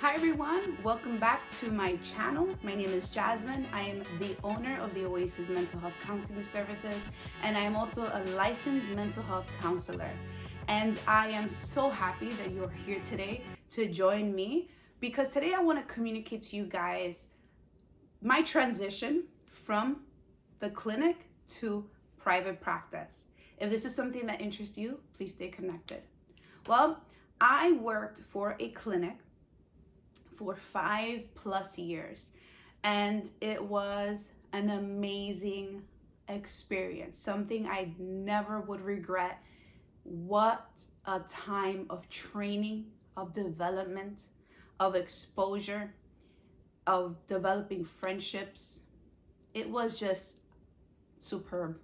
Hi everyone, welcome back to my channel. My name is Jasmine. I am the owner of the Oasis Mental Health Counseling Services, and I am also a licensed mental health counselor. And I am so happy that you're here today to join me because today I want to communicate to you guys my transition from the clinic to private practice. If this is something that interests you, please stay connected. Well, I worked for a clinic for 5+ years, and it was an amazing experience, something I never would regret. What a time of training, of development, of exposure, of developing friendships. It was just superb.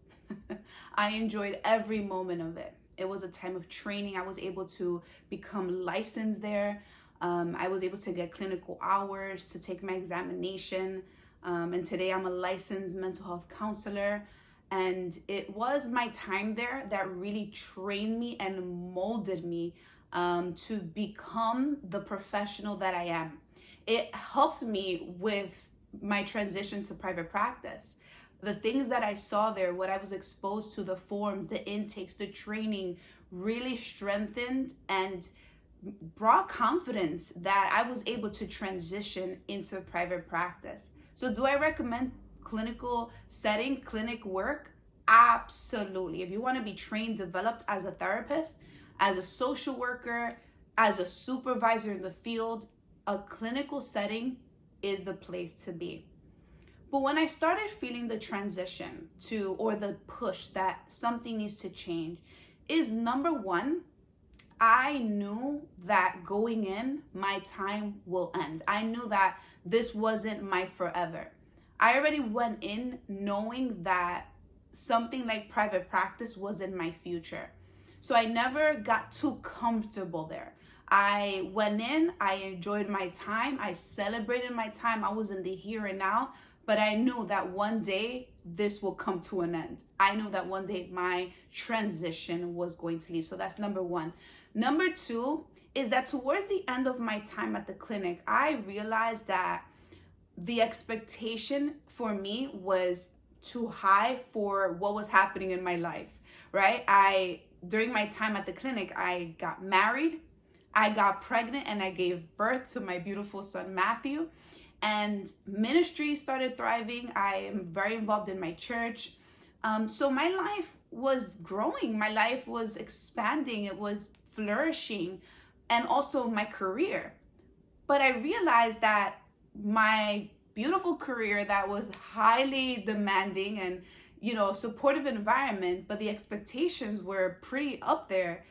I enjoyed every moment of it. It was a time of training. I was able to become licensed there. I was able to get clinical hours to take my examination. And today I'm a licensed mental health counselor. And it was my time there that really trained me and molded me to become the professional that I am. It helps me with my transition to private practice. The things that I saw there, what I was exposed to, the forms, the intakes, the training really strengthened and brought confidence that I was able to transition into private practice. So do I recommend clinical setting, clinic work? Absolutely. If you want to be trained, developed as a therapist, as a social worker, as a supervisor in the field, a clinical setting is the place to be. But when I started feeling the transition to, or the push that something needs to change, is number one, I knew that going in, my time will end. I knew that this wasn't my forever. I already went in knowing that something like private practice was in my future. So I never got too comfortable there. I went in, I enjoyed my time, I celebrated my time, I was in the here and now, but I knew that one day this will come to an end. I knew that one day my transition was going to leave. So that's number one. Number two is that towards the end of my time at the clinic, I realized that the expectation for me was too high for what was happening in my life, right? During my time at the clinic, I got married, I got pregnant, and I gave birth to my beautiful son, Matthew. And ministry started thriving. I am very involved in my church. So my life was growing. My life was expanding. It was flourishing, and also my career. But I realized that my beautiful career that was highly demanding and, supportive environment, but the expectations were pretty up there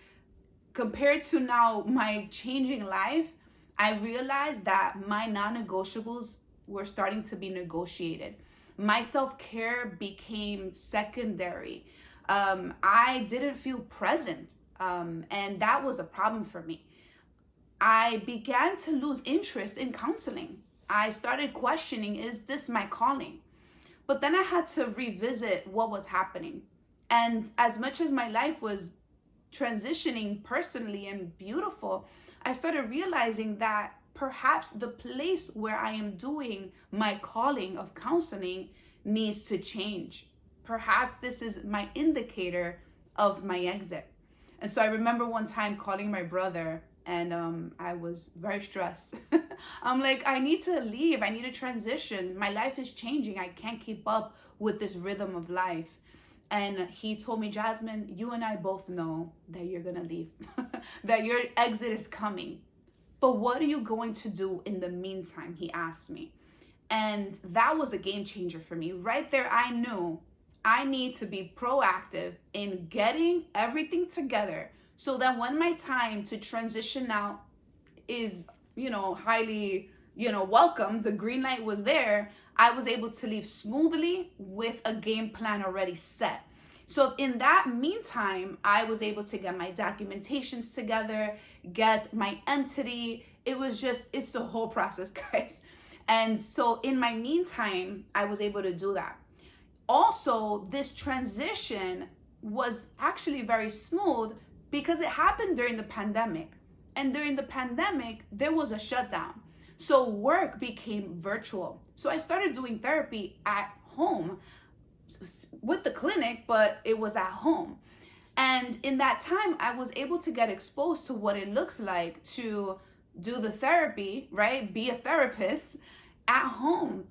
compared to now my changing life. I realized that my non-negotiables were starting to be negotiated. My self-care became secondary. I didn't feel present, and that was a problem for me. I began to lose interest in counseling. I started questioning, is this my calling? But then I had to revisit what was happening. And as much as my life was transitioning personally and beautiful, I started realizing that perhaps the place where I am doing my calling of counseling needs to change. Perhaps this is my indicator of my exit. And so I remember one time calling my brother, and I was very stressed. I'm like, I need to leave. I need to transition. My life is changing. I can't keep up with this rhythm of life. And he told me, Jasmine, you and I both know that you're going to leave, that your exit is coming. But what are you going to do in the meantime? He asked me. And that was a game changer for me. Right there, I knew I need to be proactive in getting everything together so that when my time to transition out is, highly, welcome, the green light was there, I was able to leave smoothly with a game plan already set. So in that meantime, I was able to get my documentations together, get my entity. It's the whole process, guys. And so in my meantime, I was able to do that. Also, this transition was actually very smooth because it happened during the pandemic. And during the pandemic, there was a shutdown. So work became virtual. So I started doing therapy at home with the clinic, but it was at home. And in that time, I was able to get exposed to what it looks like to do the therapy, right? Be a therapist at home,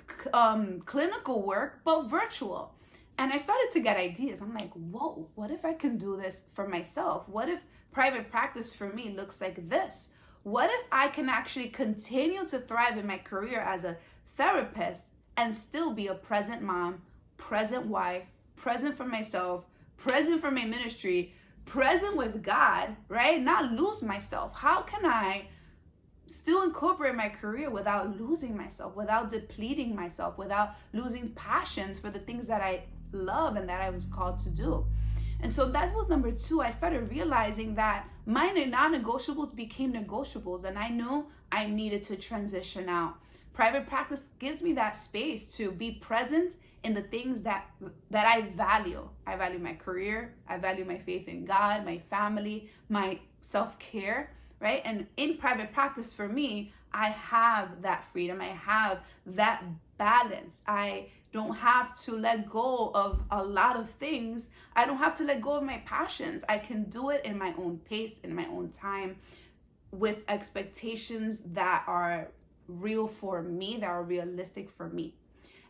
clinical work, but virtual. And I started to get ideas. I'm like, whoa, what if I can do this for myself? What if private practice for me looks like this? What if I can actually continue to thrive in my career as a therapist and still be a present mom, present wife, present for myself, present for my ministry, present with God, right? Not lose myself. How can I still incorporate my career without losing myself, without depleting myself, without losing passions for the things that I love and that I was called to do? And so that was number 2. I started realizing that my non-negotiables became negotiables, and I knew I needed to transition out. Private practice gives me that space to be present in the things that I value. I value my career. I value my faith in God, my family, my self-care, right? And in private practice for me, I have that freedom. I have that balance. I don't have to let go of a lot of things. I don't have to let go of my passions. I can do it in my own pace, in my own time, with expectations that are real for me, that are realistic for me.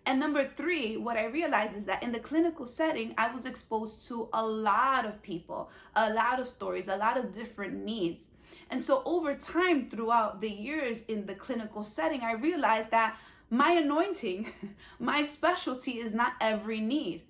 And number 3, what I realized is that in the clinical setting, I was exposed to a lot of people, a lot of stories, a lot of different needs. And so over time, throughout the years in the clinical setting, I realized that my anointing, my specialty is not every need.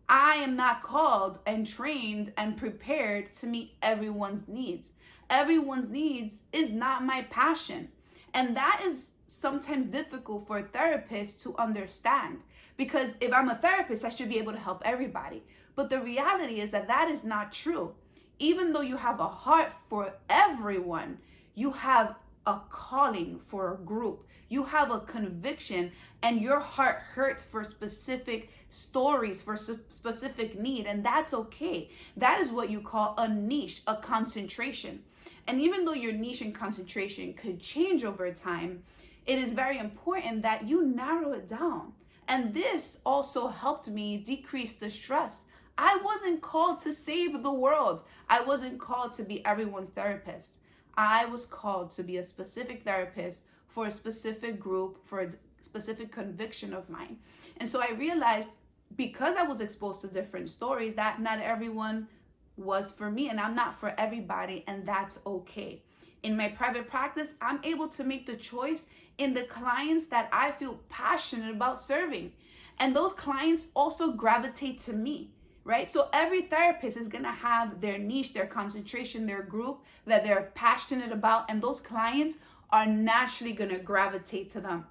I am not called and trained and prepared to meet everyone's needs. Everyone's needs is not my passion. And that is sometimes difficult for therapists to understand, because if I'm a therapist, I should be able to help everybody. But the reality is that that is not true. Even though you have a heart for everyone, you have a calling for a group. You have a conviction, and your heart hurts for specific stories, for specific need, and that's okay. That is what you call a niche, a concentration. And even though your niche and concentration could change over time, it is very important that you narrow it down. And this also helped me decrease the stress. I wasn't called to save the world. I wasn't called to be everyone's therapist. I was called to be a specific therapist for a specific group, for a specific conviction of mine. And so I realized, because I was exposed to different stories, that not everyone was for me, and I'm not for everybody, and that's okay. In my private practice, I'm able to make the choice in the clients that I feel passionate about serving. And those clients also gravitate to me, right? So every therapist is going to have their niche, their concentration, their group that they're passionate about, and those clients are naturally going to gravitate to them.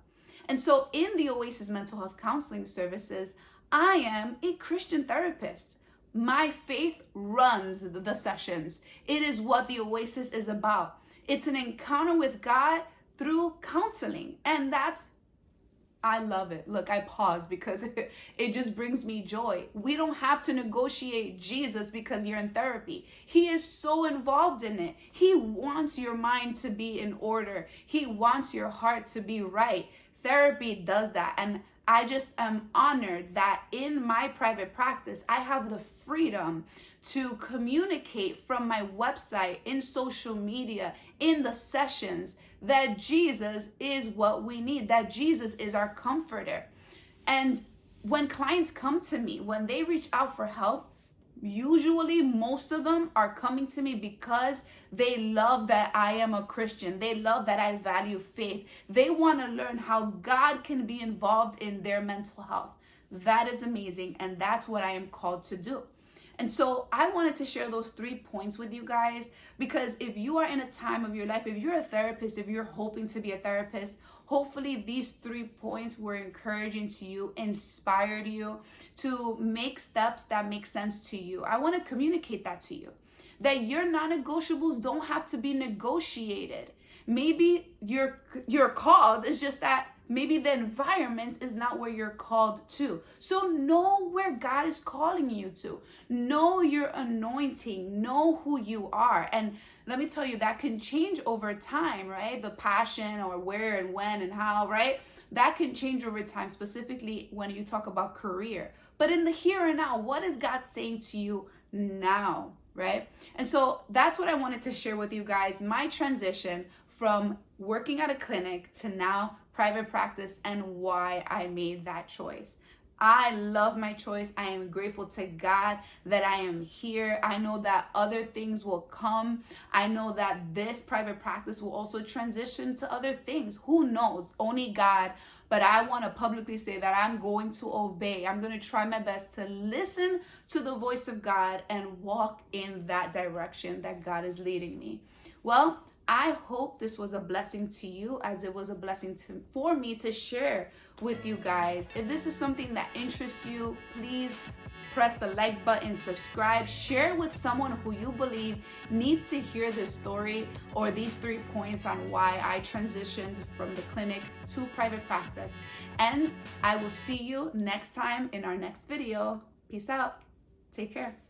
And so in the Oasis Mental Health Counseling Services, I am a Christian therapist. My faith runs the sessions. It is what the Oasis is about. It's an encounter with God through counseling. And I love it. Look, I pause because it just brings me joy. We don't have to negotiate Jesus because you're in therapy. He is so involved in it. He wants your mind to be in order. He wants your heart to be right. Therapy does that. And I just am honored that in my private practice, I have the freedom to communicate from my website, in social media, in the sessions, that Jesus is what we need, that Jesus is our comforter. And when clients come to me, when they reach out for help, usually most of them are coming to me because they love that I am a Christian. They love that I value faith. They want to learn how God can be involved in their mental health. That is amazing, and that's what I am called to do. And so I wanted to share those 3 points with you guys, because if you are in a time of your life, if you're a therapist, if you're hoping to be a therapist, hopefully these 3 points were encouraging to you, inspired you to make steps that make sense to you. I want to communicate that to you, that your non-negotiables don't have to be negotiated. Maybe you're called, it's just that maybe the environment is not where you're called to. So know where God is calling you to. Know your anointing. Know who you are. And let me tell you, that can change over time, right? The passion, or where and when and how, right? That can change over time, specifically when you talk about career. But in the here and now, what is God saying to you now, right? And so that's what I wanted to share with you guys, my transition from working at a clinic to now private practice, and why I made that choice. I love my choice. I am grateful to God that I am here. I know that other things will come. I know that this private practice will also transition to other things. Who knows? Only God. But I want to publicly say that I'm going to obey. I'm going to try my best to listen to the voice of God and walk in that direction that God is leading me. Well, I hope this was a blessing to you, as it was a blessing for me to share with you guys. If this is something that interests you, please press the like button, subscribe, share with someone who you believe needs to hear this story, or these 3 points on why I transitioned from the clinic to private practice. And I will see you next time in our next video. Peace out. Take care.